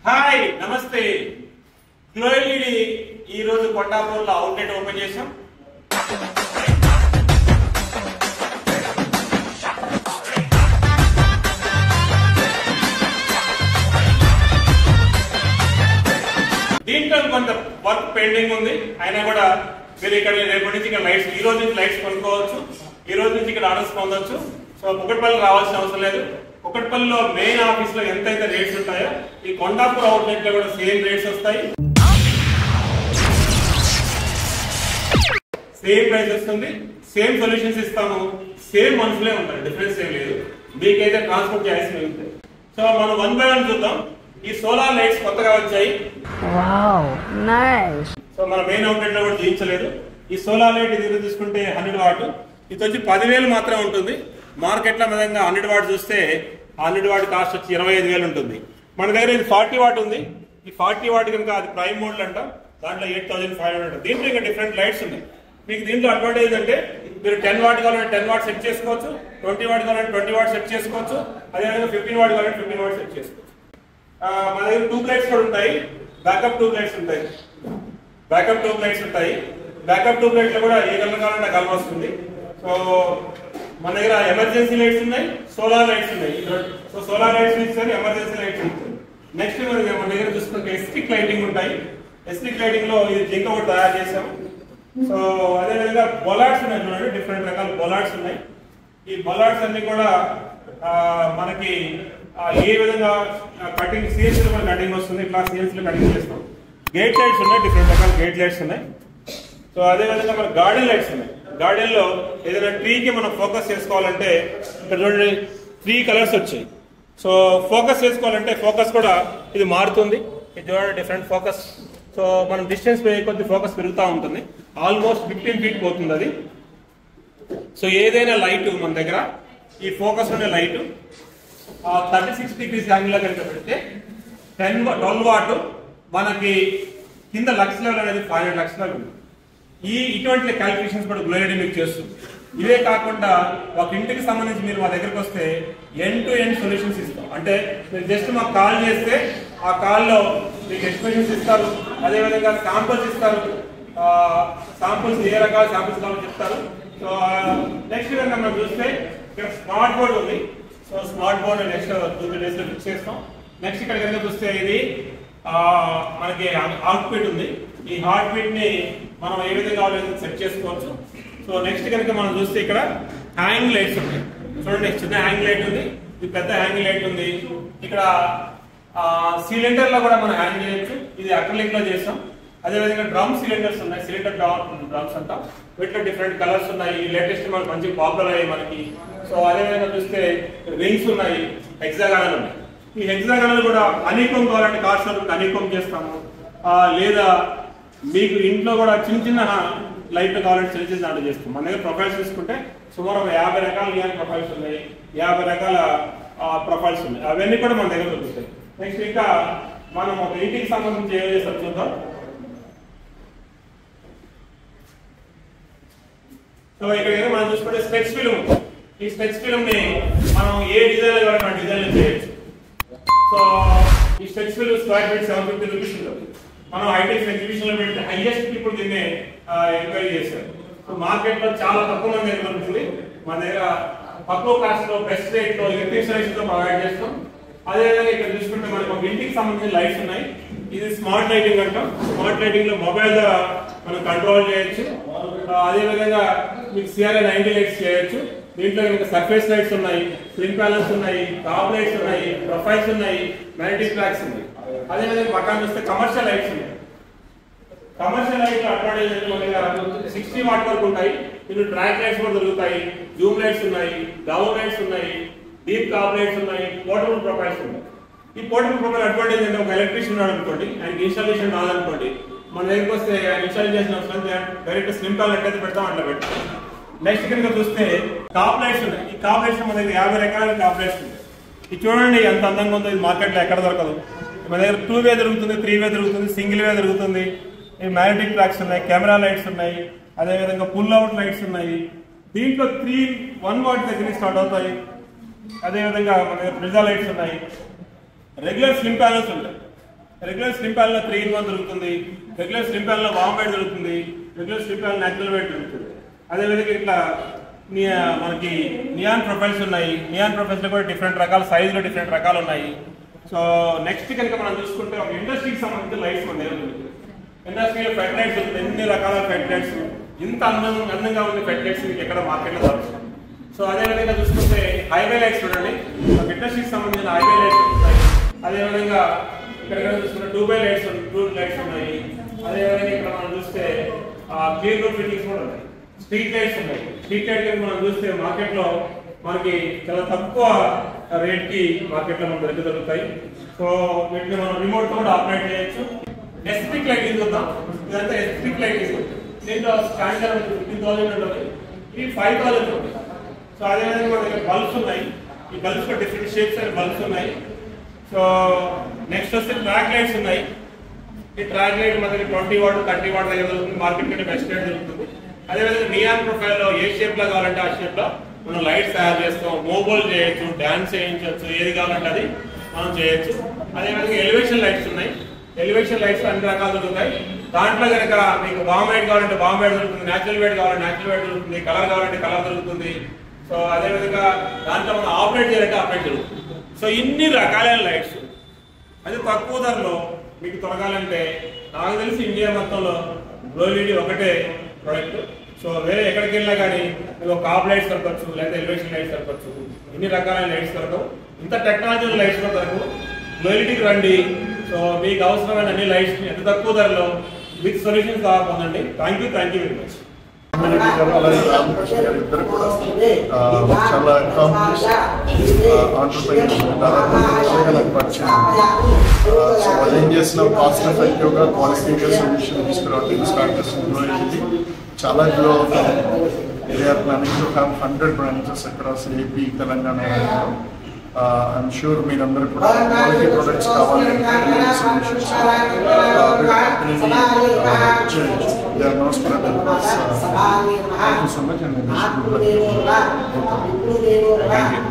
Hi నమస్తే. Glow LED ఈ రోజు కొండాపూర్లో అవుట్లెట్ ఓపెన్ చేశాం. దీంట్లో కొంత వర్క్ పెండింగ్ ఉంది, అయినా కూడా మీరు ఇక్కడ రేపటి నుంచి ఇక్కడ లైట్స్ ఈ రోజు నుంచి లైట్స్ కొనుక్కోవచ్చు, ఈ రోజు నుంచి ఇక్కడ ఆర్డర్స్ పొందొచ్చు. సో కుకట్పల్లి రావాల్సిన అవసరం లేదు. కుకట్పల్లిలో మెయిన్ ఆఫీస్ లో ఎంతైతే రేట్స్ ఉంటాయో ఈ కొండాపూర్ అవుట్లెట్ లో కూడా సేమ్ రేట్స్ వస్తాయి, సేమ్ ప్రైస్ వస్తుంది, సేమ్ సొల్యూషన్స్ ఇస్తాము, సేమ్ మనుషులే ఉంటారు, డిఫరెన్స్ ఏం లేదు. మీకైతే ట్రాన్స్పోర్ట్ చేయాల్సి ఉంటుంది. సో మనం 1 by 1 చూద్దాం. ఈ సోలార్ లైట్స్ కొత్తగా వచ్చాయి. సో మన మెయిన్ అవుట్లెట్ లో కూడా చేయించలేదు. ఈ సోలార్ లైట్ ఇది తీసుకుంటే 100 వాట్, ఇది వచ్చి 10,000 మాత్రమే ఉంటుంది. మార్కెట్ లో విధంగా 100 వాట్ చూస్తే 100 వాట్ కాస్ట్ వచ్చి 25,000 ఉంటుంది. మన దగ్గర ఇది 40 వాట్ ఉంది. ఈ 40 వాట్ కనుక అది ప్రైమ్ మోడల్ అంటాం, దాంట్లో 8,500. దీంట్లో ఇంకా డిఫరెంట్ లైట్స్ ఉన్నాయి. మీకు దీంట్లో అడ్వాంటేజ్ అంటే మీరు 10 వాట్ కావాలంటే 10 వాట్ సెట్ చేసుకోవచ్చు, 20 వాట్ కావాలంటే 20 వాట్ సెట్ చేసుకోవచ్చు, అదేవిధంగా 15 వాట్ కావాలంటే 15 వాట్ సెట్ చేసుకోవచ్చు. మన దగ్గర ట్యూబ్ లైట్స్ కూడా ఉంటాయి, బ్యాకప్ ట్యూబ్ లైట్స్ ఉంటాయి. బ్యాకప్ ట్యూబ్ లైట్స్ ఉంటాయి. బ్యాకప్ ట్యూబ్ లైట్ లో కూడా ఏ కలర్ కావాలంటే కలర్ వస్తుంది. సో మన దగ్గర ఎమర్జెన్సీ లైట్స్ ఉన్నాయి, సోలార్ లైట్స్ ఉన్నాయి. సో సోలార్ లైట్స్ ఇస్తారు, ఎమర్జెన్సీ లైట్స్ ఇస్తారు. నెక్స్ట్ మన దగ్గర చూసుకుంటే ఎస్టిక్ లైటింగ్ ఉంటాయి. ఎస్టిక్ లైటింగ్ లో ఇది జింక ఒకటి తయారు చేసాం. సో అదేవిధంగా బొలార్డ్స్ ఉన్నాయి, చూడండి డిఫరెంట్ రకాల బొలార్డ్స్ ఉన్నాయి. ఈ బొలార్డ్స్ అన్ని కూడా మనకి ఏ విధంగా కటింగ్ సిఎన్స్ లో కటింగ్ వస్తుంది, ఇట్లా సిఎన్స్ లో కటింగ్ చేస్తాం. గేట్ లైట్స్ ఉన్నాయి, డిఫరెంట్ రకాల గేట్ లైట్స్ ఉన్నాయి. సో అదే విధంగా మన గార్డెన్ లైట్స్ ఉన్నాయి. గార్డెన్ లో ఏదైనా ట్రీకి మనం ఫోకస్ చేసుకోవాలంటే ఇక్కడ చూడండి 3 కలర్స్ వచ్చాయి. సో ఫోకస్ చేసుకోవాలంటే ఫోకస్ కూడా ఇది మారుతుంది. ఇది చూడండి డిఫరెంట్ ఫోకస్. సో మనం డిస్టెన్స్ పెరిగే కొద్ది ఫోకస్ పెరుగుతూ ఉంటుంది. ఆల్మోస్ట్ 15 feet పోతుంది అది. సో ఏదైనా లైట్ మన దగ్గర ఈ ఫోకస్ ఉండే లైట్ 36 degrees యాంగిల్ కనుక పెడితే 12 వాట్ మనకి కింద లక్స్ లెవెల్ అనేది 500 లక్స్ లెవెల్ ఉంది. ఇటువంటి క్యాలిక్యులేషన్స్ కూడా గ్లో ఎల్ఈడి మీకు చేస్తుంది. ఇవే కాకుండా ఒక ఇంటికి సంబంధించి మీరు మా దగ్గరకు వస్తే ఎండ్ టు ఎండ్ సొల్యూషన్స్ ఇస్తాం. అంటే మీరు జస్ట్ మాకు కాల్ చేస్తే ఆ కాల్లో మీకు ఎక్స్ప్రెషన్స్ ఇస్తారు, అదేవిధంగా శాంపుల్స్ ఇస్తారు. శాంపుల్స్ ఏ రకాల శాంపుల్స్ కావాలో చెప్తారు. సో నెక్స్ట్ కనుక మనం చూస్తే ఇక్కడ స్మార్ట్ బోర్డ్ ఉంది. So smart board next 2-3 days లో ఫిక్స్ చేస్తాం. నెక్స్ట్ ఇక్కడ కనుక చూస్తే ఇది మనకి హార్ట్ బీట్ ఉంది. ఈ హార్ట్ బీట్ ని మనం ఏ విధంగా సెట్ చేసుకోవచ్చు. సో నెక్స్ట్ కనుక మనం చూస్తే ఇక్కడ హ్యాంగ్ లైట్స్ ఉన్నాయి. చూడండి చిన్న హ్యాంగ్ లైట్ ఉంది, ఇది పెద్ద హ్యాంగ్ లైట్ ఉంది. ఇక్కడ సిలిండర్ లో కూడా మనం హ్యాంగ్ చేయొచ్చు. ఇది అక్రిలిక్ లో చేస్తాం. అదేవిధంగా డ్రమ్ సిలిండర్స్ ఉన్నాయి, సిలిండర్ డ్రమ్స్ అంటాం. వీటిలో డిఫరెంట్ కలర్స్ ఉన్నాయి. లేటెస్ట్ మనకి మంచి పాపులర్ అయ్యాయి మనకి. సో అదేవిధంగా చూస్తే రింగ్స్ ఉన్నాయి, హెక్సాగానల్ ఉన్నాయి. ఈ హెక్సాగానల్ కూడా హనీకోమ్ కావాలంటే కాస్ట్ హనీకోమ్ చేస్తాము, లేదా మీకు ఇంట్లో కూడా చిన్న చిన్న లైట్లు కావాలంటే చిన్న చిన్న దాంట్లో చేస్తాం. మన దగ్గర ప్రొఫైల్స్ తీసుకుంటే సుమారు 50 రకాల నియాన్ ప్రొఫైల్స్ ఉన్నాయి, 50 రకాల ప్రొఫైల్స్ ఉన్నాయి. అవన్నీ కూడా మన దగ్గర దొరుకుతాయి. నెక్స్ట్ ఇంకా మనం ఒక ఇంటికి సంబంధించి ఏం చేస్తాం చూద్దాం. సో ఇక్కడ మనం చూసుకుంటే స్పెక్స్ ఫిల్మ్. ఈ స్పెక్స్ ఫిల్మ్ ని మనం ఏ డిజైన్ కావాలంటే ఆ డిజైన్ చేయొచ్చు. సో ఈ specs film square feet 750 rupees ఉంటుంది. మనం హైటెక్స్ ఎగ్జిబిషన్ లో పెడితే హైయెస్ట్ పీపుల్ దీన్ని ఎంక్వైరీ చేశారు. సో మార్కెట్ లో చాలా తక్కువ మంది దగ్గర దొరుకుతుంది. మన దగ్గర తక్కువ కాస్ట్ లో బెస్ట్ రేట్ లో ఎలక్ట్రిక్ తో ప్రొవైడ్ చేస్తాం. అదేవిధంగా ఇక్కడ చూసుకుంటే మనకు ఒక ఇంటికి సంబంధించిన లైట్స్ ఉన్నాయి. ఇది స్మార్ట్ లైటింగ్ అంటాం. స్మార్ట్ లైటింగ్ లో మొబైల్ ద్వారా మనం కంట్రోల్ చేయొచ్చు. అదేవిధంగా మీకు CRA 90 లైట్స్ చేయొచ్చు. దీంట్లో కనుక సర్ఫేస్ లైట్స్ ఉన్నాయి, స్లిమ్ ప్యానల్స్ ఉన్నాయి, టాప్ లైట్స్ ఉన్నాయి, ప్రొఫైల్స్ ఉన్నాయి, మ్యాగ్నెటిక్ ట్రాక్స్ ఉన్నాయి. అదేవిధంగా పక్కన చూస్తే కమర్షియల్ లైట్స్ ఉన్నాయి. కమర్షియల్ లైట్ అడ్వాంటేజ్ అంటే మన దగ్గర 60 వాట్ వరకు ఉంటాయి. దీంట్లో ట్రాక్ లైట్స్ కూడా దొరుకుతాయి, జూమ్ లైట్స్ ఉన్నాయి, డౌన్ లైట్స్ ఉన్నాయి, డీప్ టాప్ లైట్స్ ఉన్నాయి, పోర్టబుల్ ప్రొఫైల్స్ ఉన్నాయి. ఈ పోర్టబుల్ ప్రొఫైల్ అడ్వాంటేజ్ అంటే ఒక ఎలక్ట్రీషియన్ ఉన్నాడు అనుకోండి, ఆయనకి ఇన్స్టాలేషన్ రాదనుకోండి, మన దగ్గరికి వస్తే ఇన్స్టాల్ చేసిన అవసరం డైరెక్ట్ స్లిమ్ ప్యానల్ ఎట్లయితే పెడతాం అట్లా పెడతాం. నెక్స్ట్ కనుక చూస్తే టాప్ లైట్స్ ఉన్నాయి. ఈ టాప్ లైట్స్ మన దగ్గర 50 రకాల టాప్ లైట్స్ ఉన్నాయి. ఇది చూడండి ఎంత అందంగా ఉందో. ఇది మార్కెట్ లో ఎక్కడ దొరకదు. మన దగ్గర 2 వే దొరుకుతుంది, 3 వే దొరుకుతుంది, సింగిల్ వే దొరుకుతుంది. మ్యాగ్నెటిక్ ట్రాక్స్ ఉన్నాయి, కెమెరా లైట్స్ ఉన్నాయి, అదేవిధంగా పుల్ అవుట్ లైట్స్ ఉన్నాయి. దీంట్లో 1 వాట్ దగ్గర స్టార్ట్ అవుతాయి. అదేవిధంగా మన దగ్గర ప్రిజా లైట్స్ ఉన్నాయి, రెగ్యులర్ స్లిమ్ ప్యానల్స్ ఉంటాయి. రెగ్యులర్ స్లిమ్ ప్యాన్ లో 3-in-1 దొరుకుతుంది, రెగ్యులర్ స్లిమ్ ప్యాన్ లో వామ్ వైట్ దొరుకుతుంది, regular slim pan natural white దొరుకుతుంది. అదేవిధంగా ఇట్లా మనకి నియాన్ ప్రొఫైల్స్ ఉన్నాయి. నియాన్ ప్రొఫైల్స్ లో కూడా డిఫరెంట్ రకాల సైజులో డిఫరెంట్ రకాలు ఉన్నాయి. సో నెక్స్ట్ కనుక మనం చూసుకుంటే ఒక ఇండస్ట్రీకి సంబంధించిన లైట్స్ ఉన్నాయి. ఇండస్ట్రీలో ఫెడ్ లైట్స్ ఉంటుంది, ఎన్ని రకాల ఫెడ్ లైట్స్, ఇంత అందంగా ఉండే ఫెడ్ లైట్స్ మీకు ఎక్కడ మార్కెట్లో దొరుకుతుంది. సో అదేవిధంగా చూసుకుంటే హైవే లైట్స్ చూడండి, ఒక ఇండస్ట్రీకి సంబంధించిన హైవే లైట్స్ ఉంటాయి. అదేవిధంగా ఇక్కడ చూసుకుంటే ట్యూబ్ లైట్స్ ఉన్నాయి. అదేవిధంగా ఇక్కడ మనం చూస్తే క్లీన్ రూమ్ ఫిట్టింగ్స్ కూడా ఉన్నాయి. స్ట్రీట్ లైట్స్ ఉన్నాయి. స్ట్రీట్ లైట్ కనుక మనం చూస్తే మార్కెట్ లో మనకి చాలా తక్కువ రేట్ కి మార్కెట్ లో మనకు దొరుకుతాయి. సో వీటిని మనం రిమోట్ తో కూడా ఆపరేట్ చేయొచ్చు. ఎస్ట్రిక్ లైట్ చూద్దాం. ఇదంతా ఎస్ట్రిక్ లైట్ దీంట్లో స్టాండర్డ్ 15,000 ఉంటుంది, ఇది 5,000 ఉంటుంది. సో అదేవిధంగా మన దగ్గర బల్బ్స్ ఉన్నాయి. ఈ బల్బ్స్ లో డిఫరెంట్ షేప్స్ అండ్ బల్బ్స్ ఉన్నాయి. సో నెక్స్ట్ వస్తే ట్రాక్ లైట్స్ ఉన్నాయి. ఈ ట్రాక్ లైట్ మన దగ్గర 20 వాట్ 30 వాట్ దగ్గర దొరుకుతుంది, మార్కెట్ కంటే బెస్ట్ రేట్ దొరుకుతుంది. అదేవిధంగా నియాన్ ప్రొఫైల్ లో ఏ షేప్ లో కావాలంటే ఆ షేప్ లో మనం లైట్స్ తయారు చేస్తాం, మోబైల్ చేయొచ్చు, డాన్స్ చేయించవచ్చు, ఏది కావాలంటే అది మనం చేయొచ్చు. అదేవిధంగా ఎలివేషన్ లైట్స్ ఉన్నాయి. ఎలివేషన్ లైట్స్ అన్ని రకాలు దొరుకుతాయి. దాంట్లో కనుక మీకు వామ్ వైట్ కావాలంటే వామ్ వైట్ దొరుకుతుంది, న్యాచురల్ వైట్ కావాలంటే న్యాచురల్ వైట్ దొరుకుతుంది, కలర్ కావాలంటే కలర్ దొరుకుతుంది. సో అదేవిధంగా దాంట్లో మనం ఆపరేట్ చేయాలంటే ఆపరేట్ జరుగుతుంది. సో ఇన్ని రకాలైన లైట్స్ అది తక్కువ ధరలో మీకు దొరకాలంటే నాకు తెలిసి ఇండియా మొత్తంలో గ్లో ఎల్ఈడి ఒకటే ప్రొడక్ట్. సో వేరే ఎక్కడికి వెళ్ళినా కానీ మీకు కాప్ లైట్స్ దొరకచ్చు, లేదా ఎలివేషన్ లైట్స్ దొరకచ్చు. ఇన్ని రకాలైన లైట్స్ దొరకవు, ఇంత టెక్నాలజీ లైట్స్ కూడా దొరకవు. గ్లో ఎల్ఈడికి రండి. సో మీకు అవసరమైన అన్ని లైట్స్ ఎంత తక్కువ ధరలో విత్ సొల్యూషన్స్ పొందండి. Thank you very much. అలాగే రామకృష్ణ గారు ఇద్దరు కూడా చాలా అకాంప్లిష్ ఆంటర్‌ప్రెన్యూర్స్, దాదాపు నాకు పరిచయం. సో వాళ్ళు ఏం చేసిన కాస్ట్ ఎఫెక్టివ్గా క్వాలిటీగా సొల్యూషన్ తీసుకురావడానికి స్టార్ట్ చేస్తుంది. చాలా గ్లో అవుతుంది. They are planning to have 100 branches across AP, Telangana. I'm sure మీరందరూ కూడా క్వాలిటీ ప్రొడక్ట్స్ కావాలంటే సొల్యూషన్స్ చేయొచ్చు. They are not spread across. Thank you so much and I wish you good luck. Thank you.